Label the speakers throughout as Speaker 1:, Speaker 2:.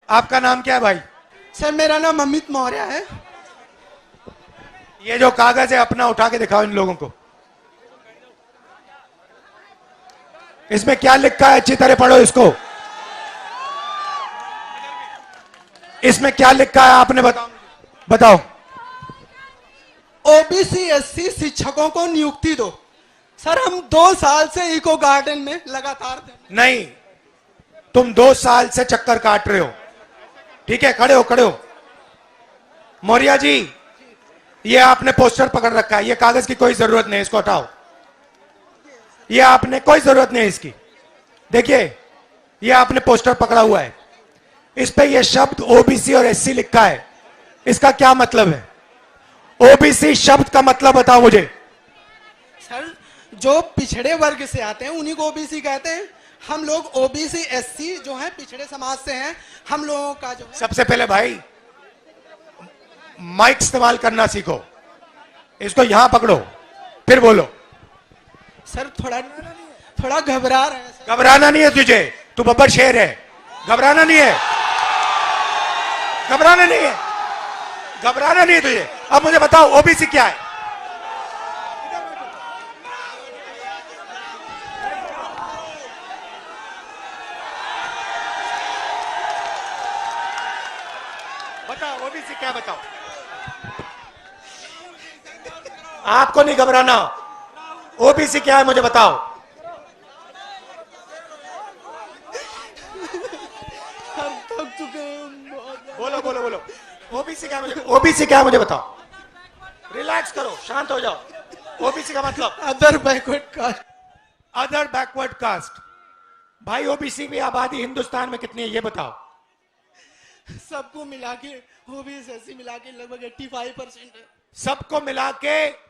Speaker 1: आपका नाम क्या है भाई?
Speaker 2: सर मेरा नाम अमित मौर्य है।
Speaker 1: ये जो कागज है अपना उठा के दिखाओ इन लोगों को। इसमें क्या लिखा है? अच्छी तरह पढ़ो इसको। इसमें क्या लिखा है आपने बताओ। बताओ।
Speaker 2: ओबीसी एससी शिक्षकों को नियुक्ति दो। सर हम 2 साल से इको गार्डन में लगातार
Speaker 1: नहीं, तुम 2 साल से चक्कर काट रहे हो। ठीक है, खड़े हो खड़े हो। मौर्य जी, ये आपने पोस्टर पकड़ रखा है, ये कागज की कोई जरूरत नहीं, इसको हटाओ। ये आपने कोई जरूरत नहीं इसकी। देखिए, ये आपने पोस्टर पकड़ा हुआ है, इस पे ये शब्द ओबीसी और एससी लिखा है। इसका क्या मतलब है? ओबीसी शब्द का मतलब बताओ मुझे।
Speaker 2: सर जो पिछड़े वर्ग से आते हैं उन्हीं को ओबीसी कहते हैं। हम लोग ओबीसी एससी जो है पिछड़े समाज से हैं। हम लोगों का जो है
Speaker 1: सबसे पहले भाई माइक इस्तेमाल करना सीखो। इसको यहां पकड़ो, फिर बोलो।
Speaker 2: सर थोड़ा घबरा रहे हैं सर।
Speaker 1: घबराना नहीं है तुझे, तू बब्बर शेर है। घबराना नहीं है, घबराना नहीं है, घबराना नहीं है तुझे। अब मुझे बताओ ओबीसी क्या है? बताओ ओबीसी क्या, बताओ। आपको नहीं घबराना। ओबीसी क्या है मुझे बताओ।
Speaker 2: हम थक चुके हैं बहुत।
Speaker 1: बोलो बोलो बोलो। ओबीसी क्या मुझे, ओबीसी क्या है मुझे बताओ। रिलैक्स करो, शांत हो जाओ। ओबीसी का मतलब
Speaker 2: other backward caste.
Speaker 1: Other backward caste. भाई ओबीसी की आबादी हिंदुस्तान में कितनी है ये बताओ।
Speaker 2: सबको मिला के ओबीसी एससी मिला के लगभग 85% है।
Speaker 1: सबको मिला के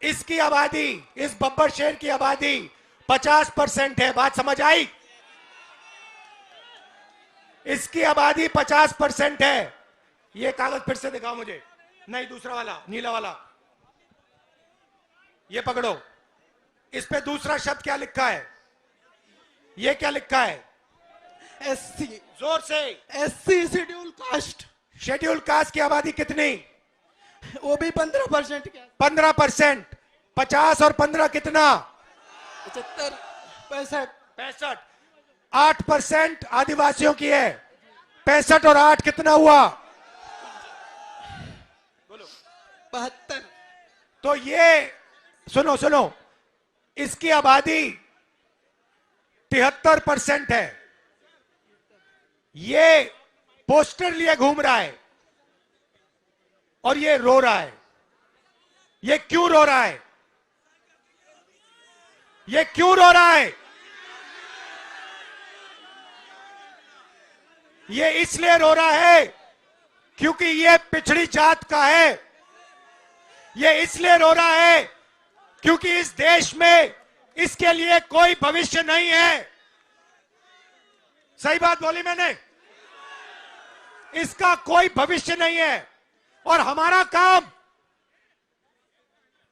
Speaker 1: इसकी आबादी, इस बब्बर शहर की आबादी 50% है। बात समझ आई? इसकी आबादी 50% है। ये कागज फिर से दिखाओ मुझे। नहीं, दूसरा वाला, नीला वाला। ये पकड़ो। इस पे दूसरा शब्द क्या लिखा है? ये क्या लिखा है?
Speaker 2: एससी।
Speaker 1: जोर से।
Speaker 2: SC schedule caste.
Speaker 1: Schedule caste की आबादी कितनी?
Speaker 2: वो भी 15% क्या?
Speaker 1: 15%। 50 और 15 कितना?
Speaker 2: 75 65
Speaker 1: 65। 8% आदिवासियों की है। 65 और 8 कितना हुआ? बोलो।
Speaker 2: 72।
Speaker 1: तो ये सुनो सुनो, इसकी आबादी 73% है। ये पोस्टर लिए घूम रहा है और ये रो रहा है। ये क्यों रो रहा है? ये क्यों रो रहा है? ये इसलिए रो रहा है क्योंकि ये पिछड़ी जात का है। ये इसलिए रो रहा है क्योंकि इस देश में इसके लिए कोई भविष्य नहीं है। सही बात बोली मैंने? इसका कोई भविष्य नहीं है और हमारा काम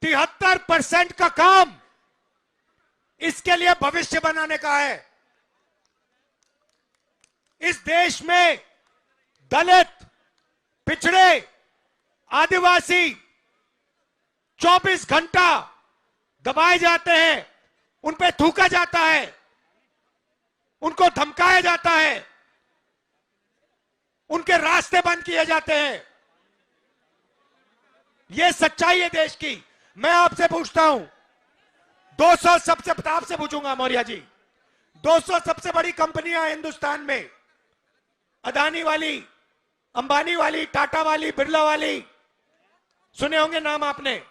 Speaker 1: 73% का काम इसके लिए भविष्य बनाने का है। इस देश में दलित, पिछड़े, आदिवासी 24 घंटा दबाए जाते हैं, उन पे थूका जाता है, उनको धमकाया जाता है, उनके रास्ते बंद किए जाते हैं। यह सच्चाई है देश की। मैं आपसे पूछता हूं, 200 सबसे, आपसे पूछूंगा मौर्य जी, 200 सबसे बड़ी कंपनियां हिंदुस्तान में, अदानी वाली, अंबानी वाली, टाटा वाली, बिरला वाली, सुने होंगे नाम आपने।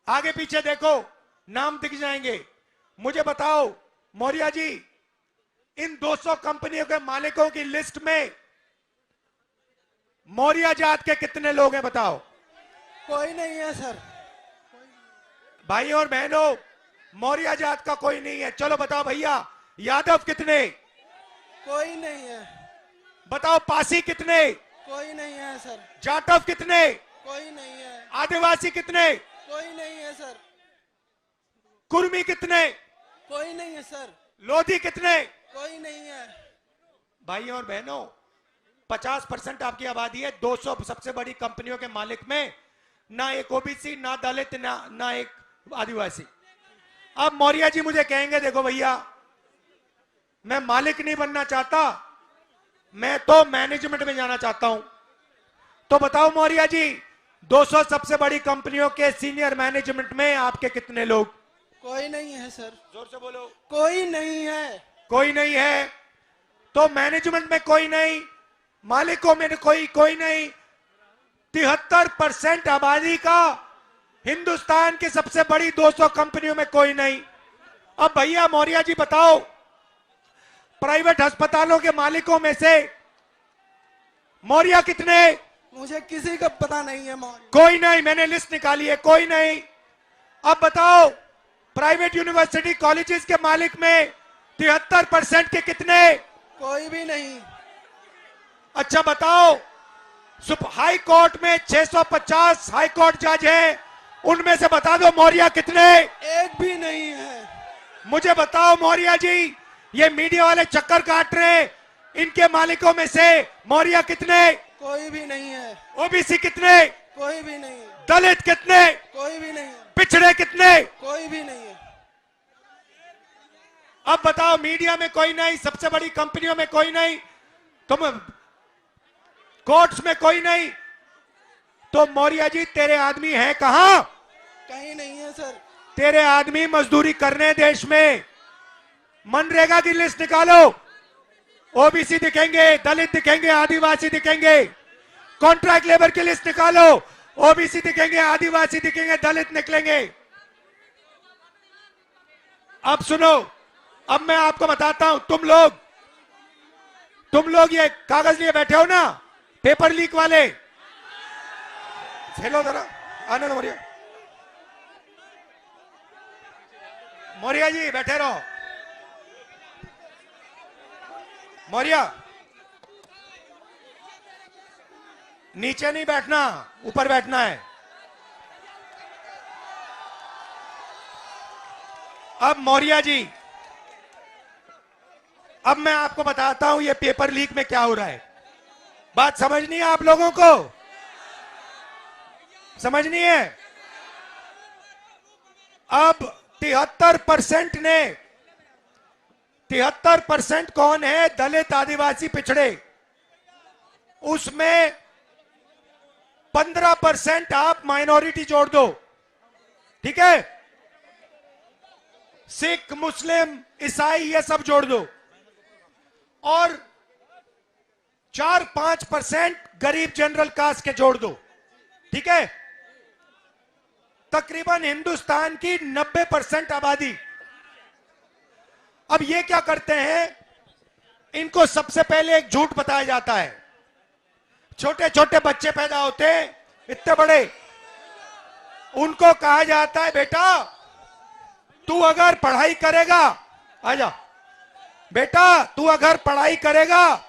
Speaker 1: आगे पीछे देखो, नाम दिख जाएंगे। मुझे बताओ मौर्य जी, इन 200 कंपनियों के मालिकों की लिस्ट में मौर्य जात के कितने लोग हैं बताओ।
Speaker 2: कोई नहीं है सर।
Speaker 1: भाई और बहनों, मौर्य जात का कोई नहीं है। चलो बताओ भैया, यादव कितने?
Speaker 2: कोई नहीं है।
Speaker 1: बताओ पासी कितने?
Speaker 2: कोई नहीं है सर।
Speaker 1: जाटव कितने?
Speaker 2: कोई नहीं है।
Speaker 1: आदिवासी कितने?
Speaker 2: कोई नहीं है सर।
Speaker 1: कुर्मी कितने?
Speaker 2: कोई नहीं है सर।
Speaker 1: लोधी कितने?
Speaker 2: कोई नहीं है।
Speaker 1: भाइयों और बहनों, 50% आपकी आबादी है, 200 सबसे बड़ी कंपनियों के मालिक में ना एक ओबीसी, ना दलित, ना एक आदिवासी। अब मौर्य जी मुझे कहेंगे देखो भैया, मैं मालिक नहीं बनना चाहता, मैं तो मैनेजमेंट में जाना चाहता हूं। तो बताओ मौर्य जी, 200 सबसे बड़ी कंपनियों के सीनियर मैनेजमेंट में आपके कितने लोग?
Speaker 2: कोई नहीं है सर।
Speaker 1: जोर से बोलो।
Speaker 2: कोई नहीं है।
Speaker 1: कोई नहीं है। तो मैनेजमेंट में कोई नहीं, मालिकों में कोई नहीं, 73% आबादी का हिंदुस्तान की सबसे बड़ी 200 कंपनियों में कोई नहीं। अब भैया मौर्य जी बताओ, प्राइवेट अस्पतालों के मालिकों में से मौर्य कितने?
Speaker 2: मुझे किसी का पता नहीं है मौर्य।
Speaker 1: कोई नहीं, मैंने लिस्ट निकाली है, कोई नहीं। अब बताओ, प्राइवेट यूनिवर्सिटी कॉलेजेस के मालिक में 73% के कितने?
Speaker 2: कोई भी नहीं।
Speaker 1: अच्छा बताओ, हाई कोर्ट में 650 हाई कोर्ट जज हैं, उनमें से बता दो मौर्य कितने?
Speaker 2: एक भी नहीं है।
Speaker 1: मुझे बताओ मौर्य जी, ये मीडिया वाले चक्कर काट रहे, इनके मालिकों में से मौर्य कितने?
Speaker 2: कोई भी नहीं है।
Speaker 1: ओबीसी कितने?
Speaker 2: कोई भी नहीं है।
Speaker 1: दलित कितने?
Speaker 2: कोई भी नहीं है।
Speaker 1: पिछड़े कितने?
Speaker 2: कोई भी नहीं है।
Speaker 1: अब बताओ, मीडिया में कोई नहीं, सबसे बड़ी कंपनियों में कोई नहीं, तुम कोर्ट्स में कोई नहीं, तो मौर्य जी तेरे आदमी हैं कहां?
Speaker 2: कहीं नहीं है सर।
Speaker 1: तेरे आदमी मजदूरी करने देश में। मनरेगा की लिस्ट निकालो, ओबीसी दिखेंगे, दलित दिखेंगे, आदिवासी दिखेंगे। कॉन्ट्रैक्ट लेबर की लिस्ट निकालो, ओबीसी दिखेंगे, आदिवासी दिखेंगे, दलित निकलेंगे। अब सुनो, अब मैं आपको बताता हूं, तुम लोग ये कागज लिए बैठे हो ना, पेपर लीक वाले, हेलो जरा आनंद मौर्य, मौर्य जी बैठे रहो। मौर्य नीचे नहीं बैठना, ऊपर बैठना है। अब मौर्य जी, अब मैं आपको बताता हूं ये पेपर लीक में क्या हो रहा है। बात समझनी है आप लोगों को? समझनी है? अब 73% कौन है? दलित, आदिवासी, पिछड़े। उसमें 15% आप माइनॉरिटी जोड़ दो, ठीक है? सिख, मुस्लिम, ईसाई, ये सब जोड़ दो, और 4-5% गरीब जनरल कास्ट के जोड़ दो, ठीक है? तकरीबन हिंदुस्तान की 90% आबादी। अब ये क्या करते हैं, इनको सबसे पहले एक झूठ बताया जाता है। छोटे छोटे बच्चे पैदा होते हैं, इतने बड़े, उनको कहा जाता है बेटा तू अगर पढ़ाई करेगा, आजा बेटा तू अगर पढ़ाई करेगा,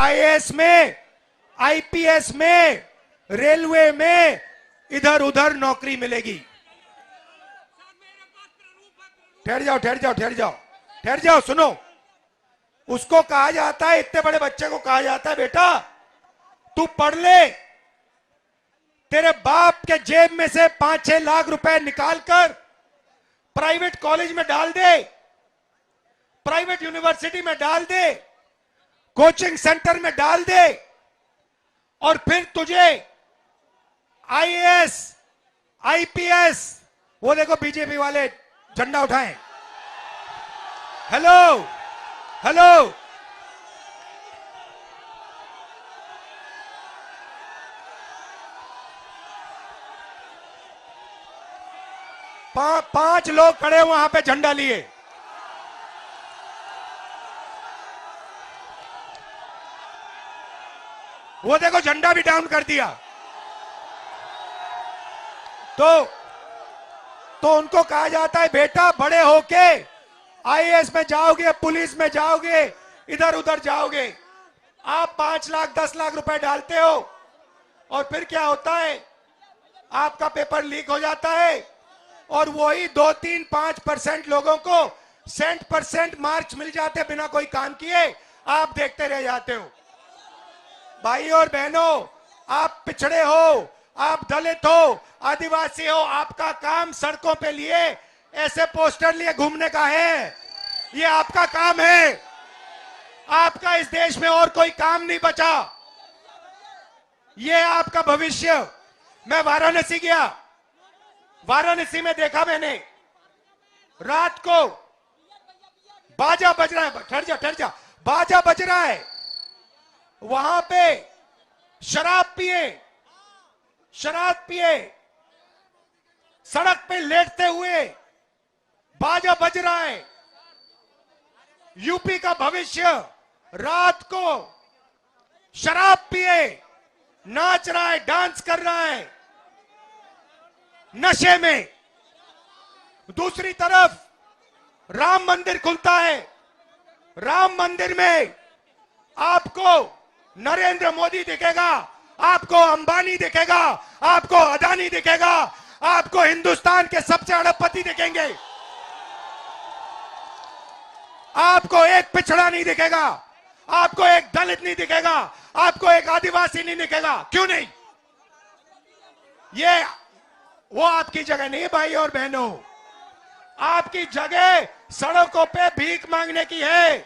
Speaker 1: आईएएस में, आईपीएस में, रेलवे में, इधर उधर नौकरी मिलेगी। ठहर जाओ ठहर जाओ ठहर जाओ ठहर जाओ, सुनो। उसको कहा जाता है, इतने बड़े बच्चे को कहा जाता है बेटा तू पढ़ ले, तेरे बाप के जेब में से 5-6 लाख रुपए निकालकर प्राइवेट कॉलेज में डाल दे, प्राइवेट यूनिवर्सिटी में डाल दे, कोचिंग सेंटर में डाल दे, और फिर तुझे आईएएस, आईपीएस, वो देखो बीजेपी वाले झंडा उठाएं, हेलो हेलो, पांच लोग खड़े वहां पे झंडा लिए। वो देखो झंडा भी डाउन कर दिया। तो उनको कहा जाता है बेटा बड़े होके आईएएस में जाओगे, पुलिस में जाओगे, इधर उधर जाओगे। आप 5 लाख 10 लाख रुपए डालते हो और फिर क्या होता है, आपका पेपर लीक हो जाता है और वही 2-3-5% लोगों को 100% मार्क्स मिल जाते बिना कोई काम किए, आप देखते रह जाते हो। भाई और बहनों, आप पिछड़े हो, आप दलित हो, आदिवासी हो, आपका काम सड़कों पे लिए ऐसे पोस्टर लिए घूमने का है। ये आपका काम है। आपका इस देश में और कोई काम नहीं बचा। ये आपका भविष्य। मैं वाराणसी गया, वाराणसी में देखा मैंने, रात को बाजा बज रहा है, ठहर जा, बाजा बज रहा है, वहां पे शराब पिए सड़क पे लेटते हुए बाजा बज रहा है। यूपी का भविष्य रात को शराब पिए नाच रहा है, डांस कर रहा है नशे में। दूसरी तरफ राम मंदिर खुलता है, राम मंदिर में आपको नरेंद्र मोदी दिखेगा, आपको अंबानी दिखेगा, आपको अदानी दिखेगा, आपको हिंदुस्तान के सबसे अरबपति दिखेंगे। आपको एक पिछड़ा नहीं दिखेगा, आपको एक दलित नहीं दिखेगा, आपको एक आदिवासी नहीं दिखेगा। क्यों नहीं? ये वो आपकी जगह नहीं भाई और बहनों। आपकी जगह सड़कों पे भीख मांगने की है।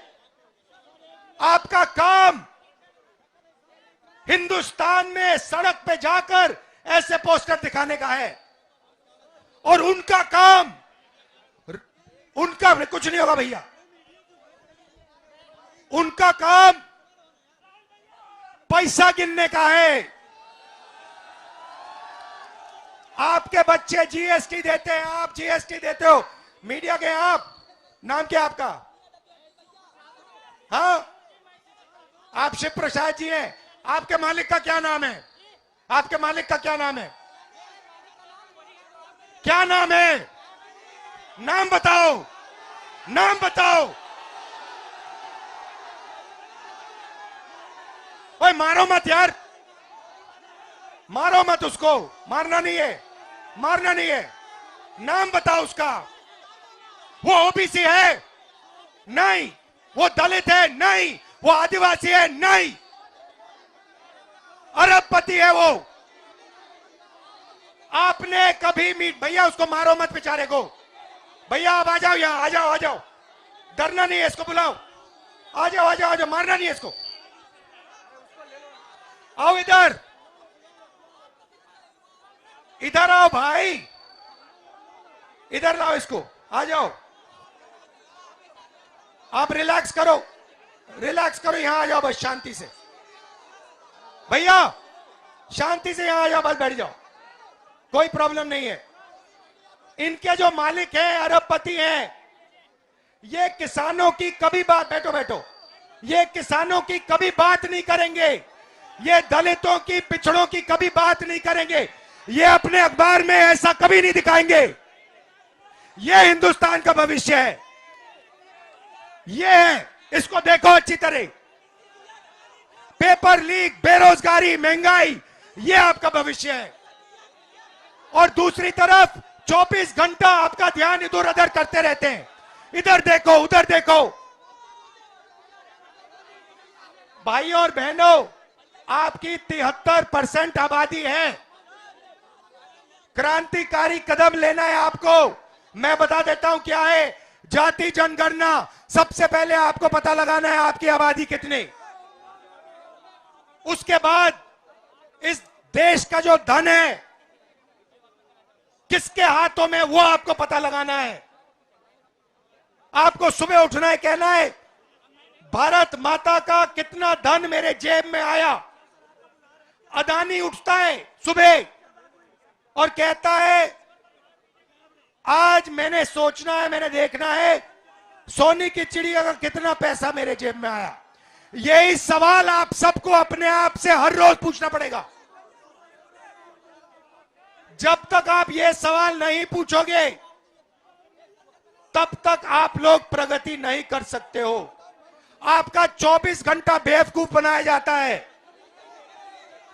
Speaker 1: आपका काम हिंदुस्तान में सड़क पे जाकर ऐसे पोस्टर दिखाने का है, और उनका काम, उनका कुछ नहीं होगा भैया, उनका काम पैसा गिनने का है। आपके बच्चे जीएसटी देते हैं, आप जीएसटी देते हो, मीडिया के आप, नाम क्या आपका? हाँ, आप शिव प्रसाद जी हैं। आपके मालिक का क्या नाम है? आपके मालिक का क्या नाम है? क्या नाम है? नाम बताओ, नाम बताओ। ओए मारो मत यार, मारो मत उसको, मारना नहीं है, मारना नहीं है। नाम बताओ उसका। वो ओबीसी है? नहीं। वो दलित है? नहीं। वो आदिवासी है? नहीं। अरबपति है वो। आपने कभी भैया उसको मारो मत बेचारे को। भैया आप आ जाओ यहां, आ जाओ, आ जाओ, डरना नहीं है, इसको बुलाओ, आ जाओ, आ जाओ, आ जाओ, मारना नहीं है इसको। आओ इधर, इधर आओ भाई, इधर लाओ इसको, आ जाओ। आप रिलैक्स करो, रिलैक्स करो, यहां आ जाओ बस शांति से। भैया शांति से यहां आ जाओ, बस बैठ जाओ, कोई प्रॉब्लम नहीं है। इनके जो मालिक हैं, अरबपति हैं, ये किसानों की कभी बात, बैठो बैठो, ये किसानों की कभी बात नहीं करेंगे, ये दलितों की, पिछड़ों की कभी बात नहीं करेंगे, ये अपने अखबार में ऐसा कभी नहीं दिखाएंगे। ये हिंदुस्तान का भविष्य है, ये है, इसको देखो अच्छी तरह। पेपर लीक, बेरोजगारी, महंगाई, ये आपका भविष्य है। और दूसरी तरफ 24 घंटा आपका ध्यान इधर उधर करते रहते हैं, इधर देखो, उधर देखो। भाई और बहनों, आपकी 73% आबादी है। क्रांतिकारी कदम लेना है आपको। मैं बता देता हूं क्या है। जाति जनगणना, सबसे पहले आपको पता लगाना है आपकी आबादी कितनी। उसके बाद इस देश का जो धन है किसके हाथों में, वो आपको पता लगाना है। आपको सुबह उठना है, कहना है भारत माता का कितना धन मेरे जेब में आया। अदानी उठता है सुबह और कहता है आज मैंने सोचना है, मैंने देखना है सोने की चिड़िया का कितना पैसा मेरे जेब में आया। यही सवाल आप सबको अपने आप से हर रोज पूछना पड़ेगा। जब तक आप ये सवाल नहीं पूछोगे तब तक आप लोग प्रगति नहीं कर सकते हो। आपका 24 घंटा बेवकूफ बनाया जाता है,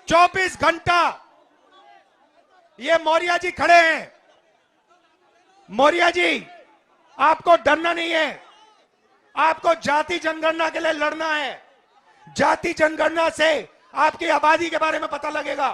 Speaker 1: 24 घंटा। ये मौर्य जी खड़े हैं, मौर्य जी आपको डरना नहीं है। आपको जाति जनगणना के लिए लड़ना है। जाति जनगणना से आपकी आबादी के बारे में पता लगेगा।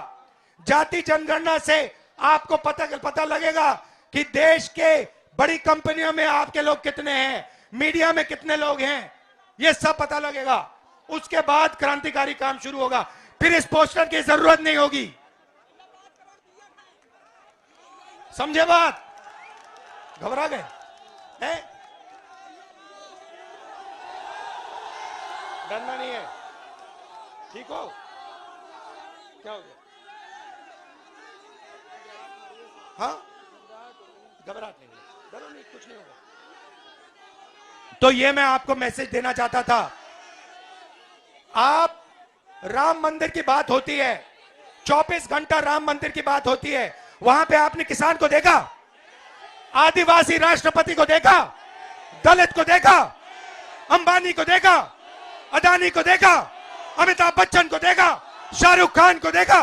Speaker 1: जाति जनगणना से आपको पता लगेगा कि देश के बड़ी कंपनियों में आपके लोग कितने हैं, मीडिया में कितने लोग हैं, ये सब पता लगेगा। उसके बाद क्रांतिकारी काम शुरू होगा। फिर इस पोस्टर की जरूरत नहीं होगी। समझे बात? घबरा गए हैं? डरना नहीं है। ठीक हो? क्या हो गया? हाँ, घबराहट नहीं, डरो नहीं, कुछ नहीं होगा। तो ये मैं आपको मैसेज देना चाहता था। आप राम मंदिर की बात होती है, 24 घंटा राम मंदिर की बात होती है, वहां पे आपने किसान को देखा, आदिवासी राष्ट्रपति को देखा, दलित को देखा, अंबानी को देखा, अदानी को देखा, अमिताभ बच्चन को देखा, शाहरुख खान को देखा?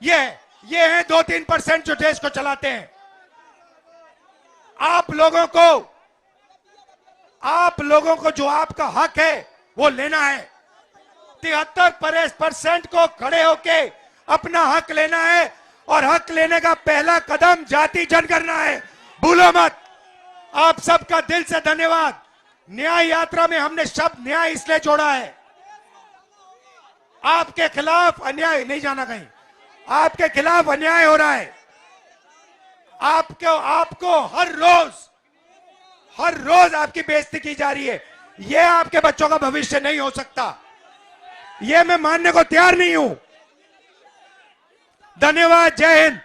Speaker 1: ये हैं 2-3% जो देश को चलाते हैं। आप लोगों को जो आपका हक है वो लेना है। 73% को खड़े होके अपना हक लेना है, और हक लेने का पहला कदम जाति जनगणना है, भूलो मत। आप सबका दिल से धन्यवाद। न्याय यात्रा में हमने शब्द न्याय इसलिए जोड़ा है, आपके खिलाफ अन्याय, नहीं जाना कहीं, आपके खिलाफ अन्याय हो रहा है। आपको हर रोज आपकी बेइज्जती की जा रही है। यह आपके बच्चों का भविष्य नहीं हो सकता। यह मैं मानने को तैयार नहीं हूं। धन्यवाद। जय हिंद।